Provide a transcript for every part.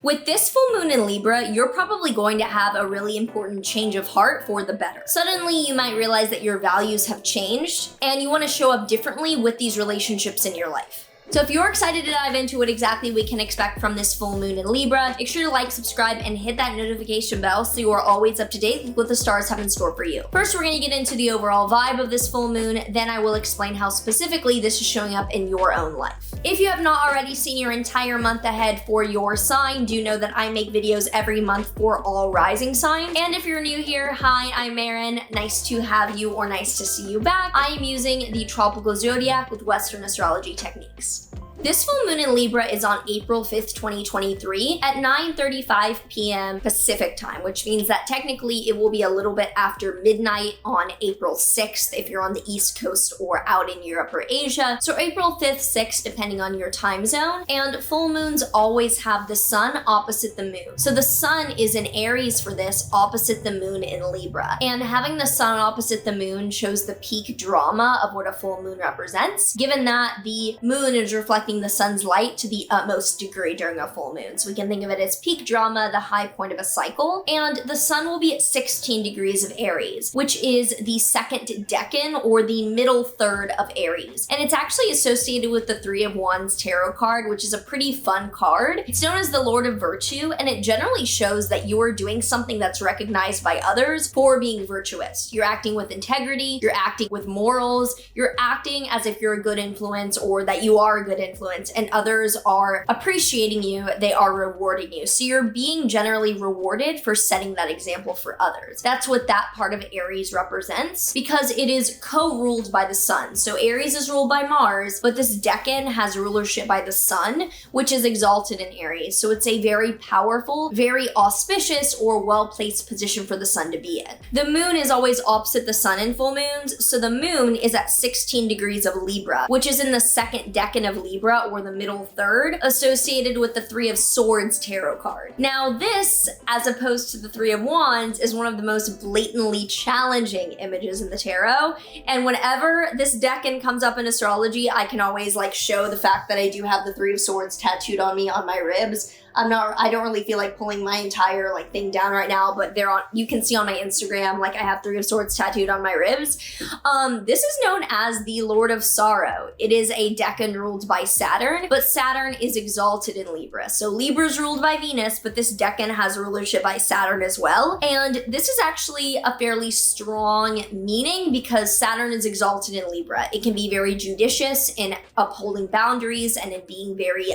With this full moon in Libra, you're probably going to have a really important change of heart for the better. Suddenly, you might realize that your values have changed and you want to show up differently with these relationships in your life. So if you're excited to dive into what exactly we can expect from this full moon in Libra, make sure to like, subscribe, and hit that notification bell so you are always up to date with what the stars have in store for you. First, we're going to get into the overall vibe of this full moon, then I will explain how specifically this is showing up in your own life. If you have not already seen your entire month ahead for your sign, do know that I make videos every month for all rising signs. And if you're new here, hi, I'm Maren. Nice to have you or nice to see you back. I am using the tropical zodiac with Western astrology techniques. This full moon in Libra is on April 5th, 2023 at 9:35 p.m. Pacific time, which means that technically it will be a little bit after midnight on April 6th if you're on the East Coast or out in Europe or Asia. So April 5th, 6th, depending on your time zone. And full moons always have the sun opposite the moon. So the sun is in Aries for this, opposite the moon in Libra. And having the sun opposite the moon shows the peak drama of what a full moon represents, given that the moon is reflecting the sun's light to the utmost degree during a full moon. So we can think of it as peak drama, the high point of a cycle. And the sun will be at 16 degrees of Aries, which is the second decan or the middle third of Aries. And it's actually associated with the Three of Wands tarot card, which is a pretty fun card. It's known as the Lord of Virtue, and it generally shows that you're doing something that's recognized by others for being virtuous. You're acting with integrity, you're acting with morals, you're acting as if you're a good influence or that you are a good influence, and others are appreciating you, they are rewarding you. So you're being generally rewarded for setting that example for others. That's what that part of Aries represents because it is co-ruled by the sun. So Aries is ruled by Mars, but this decan has rulership by the sun, which is exalted in Aries. So it's a very powerful, very auspicious, or well-placed position for the sun to be in. The moon is always opposite the sun in full moons, so the moon is at 16 degrees of Libra, which is in the second decan of Libra, or the middle third, associated with the Three of Swords tarot card. Now this, as opposed to the Three of Wands, is one of the most blatantly challenging images in the tarot, and whenever this decan comes up in astrology, I can always show the fact that I do have the Three of Swords tattooed on me on my ribs. I don't really feel like pulling my entire thing down right now, but you can see on my Instagram, I have Three of Swords tattooed on my ribs. This is known as the Lord of Sorrow. It is a decan ruled by Saturn, but Saturn is exalted in Libra. So Libra is ruled by Venus, but this decan has rulership by Saturn as well. And this is actually a fairly strong meaning because Saturn is exalted in Libra. It can be very judicious in upholding boundaries and in being very,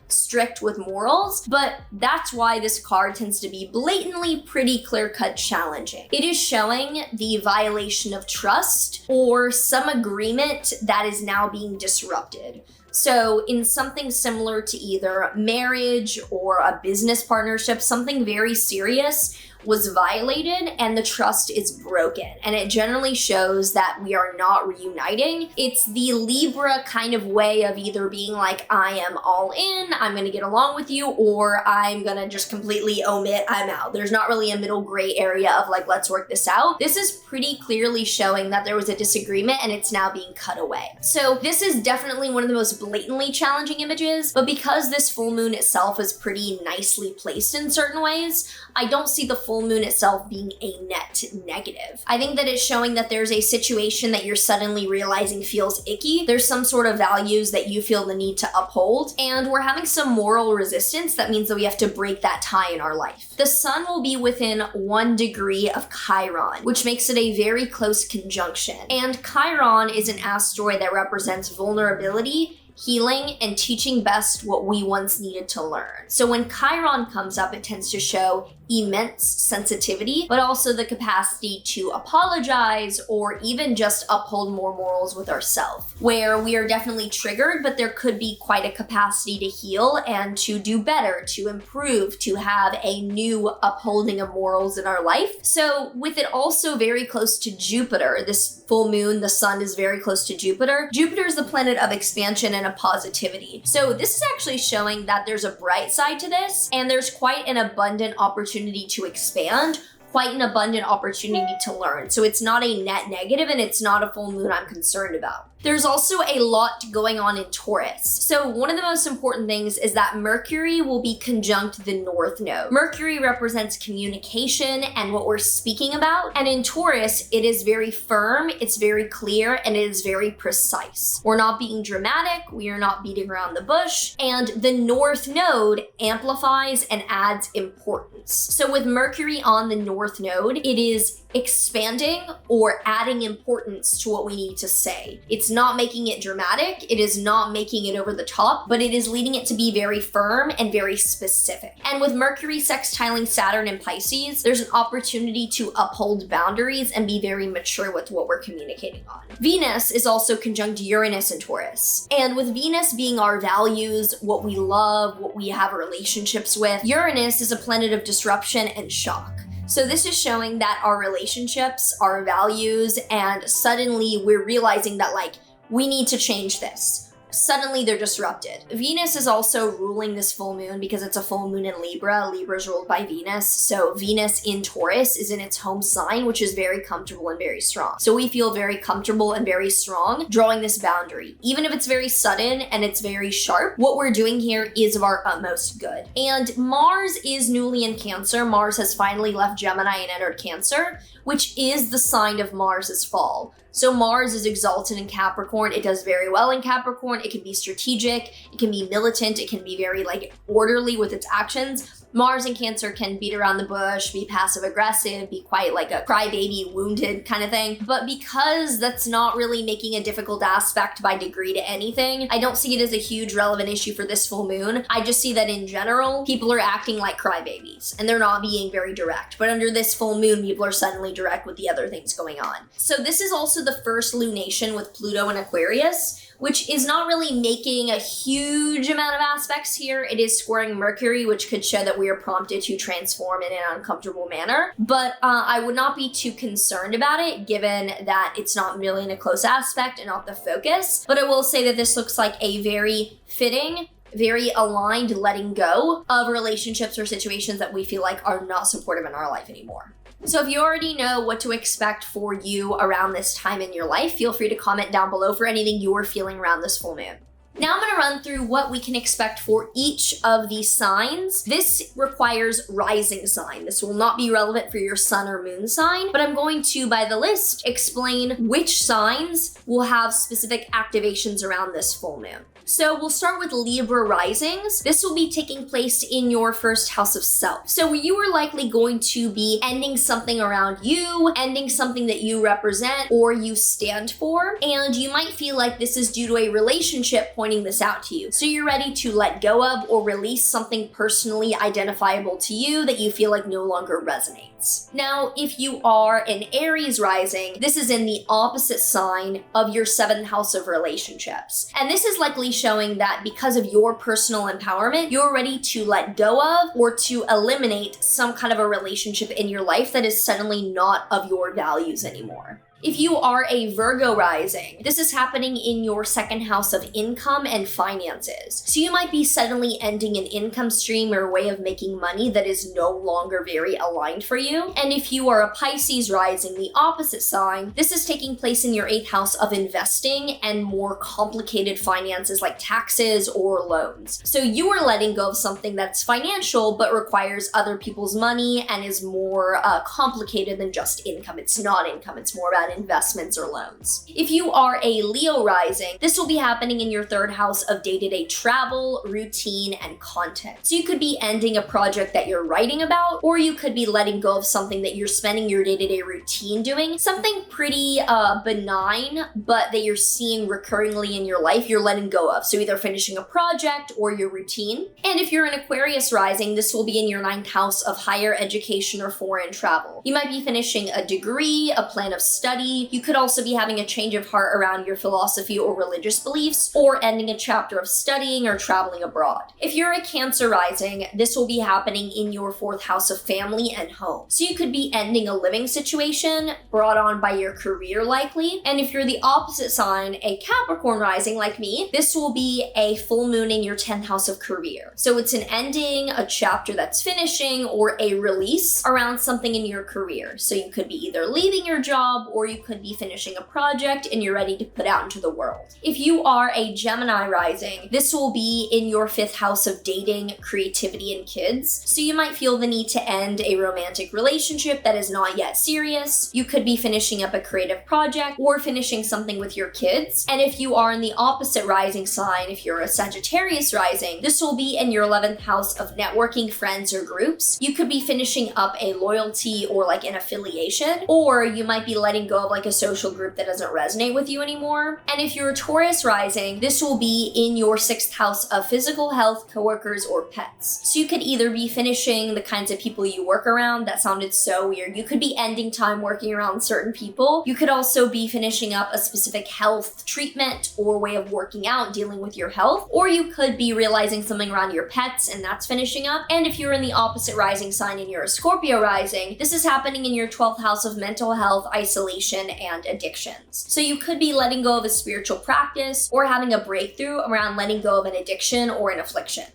strict with morals, but that's why this card tends to be blatantly pretty clear-cut challenging. It is showing the violation of trust or some agreement that is now being disrupted. So in something similar to either marriage or a business partnership, something very serious was violated and the trust is broken. And it generally shows that we are not reuniting. It's the Libra kind of way of either being I am all in, I'm gonna get along with you, or I'm gonna just completely omit, I'm out. There's not really a middle gray area of let's work this out. This is pretty clearly showing that there was a disagreement and it's now being cut away. So this is definitely one of the most blatantly challenging images, but because this full moon itself is pretty nicely placed in certain ways, I don't see the full moon itself being a net negative. I think that it's showing that there's a situation that you're suddenly realizing feels icky. There's some sort of values that you feel the need to uphold, and we're having some moral resistance. That means that we have to break that tie in our life. The sun will be within 1 degree of Chiron, which makes it a very close conjunction. And Chiron is an asteroid that represents vulnerability, healing, and teaching best what we once needed to learn. So when Chiron comes up, it tends to show immense sensitivity, but also the capacity to apologize or even just uphold more morals with ourselves, where we are definitely triggered, but there could be quite a capacity to heal and to do better, to improve, to have a new upholding of morals in our life. So with it also very close to Jupiter, this full moon, the sun is very close to Jupiter. Jupiter is the planet of expansion and of positivity. So this is actually showing that there's a bright side to this, and there's quite an abundant opportunity to expand, quite an abundant opportunity to learn. So it's not a net negative and it's not a full moon I'm concerned about. There's also a lot going on in Taurus. So one of the most important things is that Mercury will be conjunct the North Node. Mercury represents communication and what we're speaking about. And in Taurus, it is very firm, it's very clear, and it is very precise. We're not being dramatic, we are not beating around the bush, and the North Node amplifies and adds importance. So with Mercury on the North Node, it is expanding or adding importance to what we need to say. It's not making it dramatic, it is not making it over the top, but it is leading it to be very firm and very specific. And with Mercury sextiling Saturn in Pisces, there's an opportunity to uphold boundaries and be very mature with what we're communicating on. Venus is also conjunct Uranus in Taurus. And with Venus being our values, what we love, what we have relationships with, Uranus is a planet of disruption and shock. So this is showing that our relationships, our values, and suddenly we're realizing that we need to change this. Suddenly they're disrupted. Venus is also ruling this full moon because it's a full moon in Libra. Libra is ruled by Venus. So Venus in Taurus is in its home sign, which is very comfortable and very strong. So we feel very comfortable and very strong drawing this boundary. Even if it's very sudden and it's very sharp, what we're doing here is of our utmost good. And Mars is newly in Cancer. Mars has finally left Gemini and entered Cancer, which is the sign of Mars's fall. So Mars is exalted in Capricorn. It does very well in Capricorn. It can be strategic, it can be militant, it can be very orderly with its actions. Mars in Cancer can beat around the bush, be passive aggressive, be quite like a crybaby, wounded kind of thing. But because that's not really making a difficult aspect by degree to anything, I don't see it as a huge relevant issue for this full moon. I just see that in general, people are acting like crybabies and they're not being very direct. But under this full moon, people are suddenly direct with the other things going on. So this is also the first lunation with Pluto in Aquarius, which is not really making a huge amount of aspects here. It is squaring Mercury, which could show that we are prompted to transform in an uncomfortable manner. But I would not be too concerned about it, given that it's not really in a close aspect and not the focus. But I will say that this looks like a very fitting, very aligned letting go of relationships or situations that we feel like are not supportive in our life anymore. So if you already know what to expect for you around this time in your life, feel free to comment down below for anything you're feeling around this full moon. Now I'm going to run through what we can expect for each of these signs. This requires rising sign. This will not be relevant for your sun or moon sign, but I'm going to, by the list, explain which signs will have specific activations around this full moon. So we'll start with Libra risings. This will be taking place in your first house of self. So you are likely going to be ending something around you, ending something that you represent or you stand for, and you might feel like this is due to a relationship pointing this out to you. So you're ready to let go of or release something personally identifiable to you that you feel like no longer resonates. Now, if you are an Aries rising, this is in the opposite sign of your seventh house of relationships. And this is likely showing that because of your personal empowerment, you're ready to let go of or to eliminate some kind of a relationship in your life that is suddenly not of your values anymore. If you are a Virgo rising, this is happening in your second house of income and finances. So you might be suddenly ending an income stream or way of making money that is no longer very aligned for you. And if you are a Pisces rising, the opposite sign, this is taking place in your 8th house of investing and more complicated finances like taxes or loans. So you are letting go of something that's financial but requires other people's money and is more complicated than just income. It's not income, it's more about investments or loans. If you are a Leo rising, this will be happening in your 3rd house of day-to-day travel, routine, and content. So you could be ending a project that you're writing about, or you could be letting go of something that you're spending your day-to-day routine doing, something pretty benign, but that you're seeing recurringly in your life, you're letting go of. So either finishing a project or your routine. And if you're an Aquarius rising, this will be in your 9th house of higher education or foreign travel. You might be finishing a degree, a plan of study. You could also be having a change of heart around your philosophy or religious beliefs, or ending a chapter of studying or traveling abroad. If you're a Cancer rising, this will be happening in your 4th house of family and home. So you could be ending a living situation brought on by your career likely. And if you're the opposite sign, a Capricorn rising like me, this will be a full moon in your 10th house of career. So it's an ending, a chapter that's finishing, or a release around something in your career. So you could be either leaving your job or or you could be finishing a project and you're ready to put out into the world. If you are a Gemini rising, this will be in your 5th house of dating, creativity, and kids. So you might feel the need to end a romantic relationship that is not yet serious. You could be finishing up a creative project or finishing something with your kids. And if you are in the opposite rising sign, if you're a Sagittarius rising, this will be in your 11th house of networking, friends, or groups. You could be finishing up a loyalty or like an affiliation, or you might be letting go of like a social group that doesn't resonate with you anymore. And if you're a Taurus rising, this will be in your 6th house of physical health, coworkers, or pets. So you could either be finishing the kinds of people you work around. That sounded so weird. You could be ending time working around certain people. You could also be finishing up a specific health treatment or way of working out, dealing with your health, or you could be realizing something around your pets and that's finishing up. And if you're in the opposite rising sign and you're a Scorpio rising, this is happening in your 12th house of mental health, isolation, and addictions. So you could be letting go of a spiritual practice or having a breakthrough around letting go of an addiction or an affliction.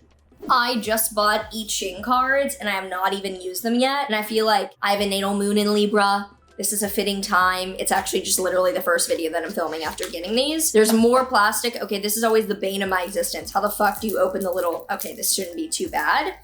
I just bought I Ching cards and I have not even used them yet. And I feel like I have a natal moon in Libra. This is a fitting time. It's actually just literally the first video that I'm filming after getting these. There's more plastic. Okay, this is always the bane of my existence. How the fuck do you open the little... Okay, this shouldn't be too bad.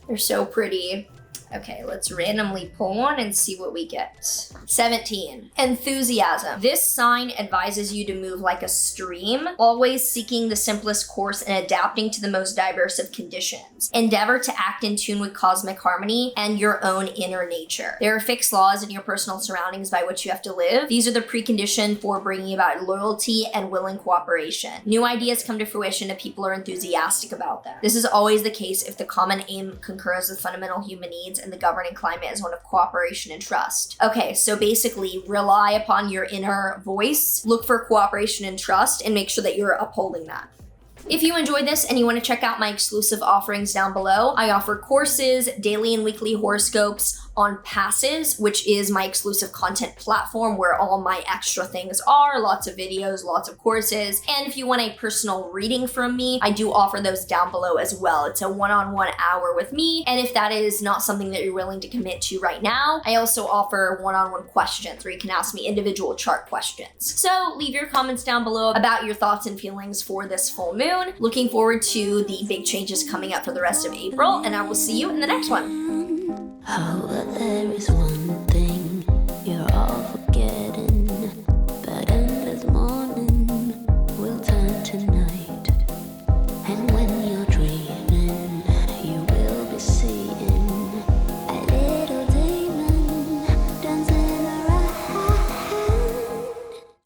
They're so pretty. Okay, let's randomly pull one and see what we get. 17, enthusiasm. This sign advises you to move like a stream, always seeking the simplest course and adapting to the most diverse of conditions. Endeavor to act in tune with cosmic harmony and your own inner nature. There are fixed laws in your personal surroundings by which you have to live. These are the precondition for bringing about loyalty and willing cooperation. New ideas come to fruition if people are enthusiastic about them. This is always the case if the common aim concurs with fundamental human needs and the governing climate is one of cooperation and trust. Okay, so basically rely upon your inner voice, look for cooperation and trust, and make sure that you're upholding that. If you enjoyed this and you want to check out my exclusive offerings down below, I offer courses, daily and weekly horoscopes on Passes, which is my exclusive content platform where all my extra things are, lots of videos, lots of courses. And if you want a personal reading from me, I do offer those down below as well. It's a one-on-one hour with me. And if that is not something that you're willing to commit to right now, I also offer one-on-one questions where you can ask me individual chart questions. So leave your comments down below about your thoughts and feelings for this full moon. Looking forward to the big changes coming up for the rest of April, and I will see you in the next one. Oh, but there is one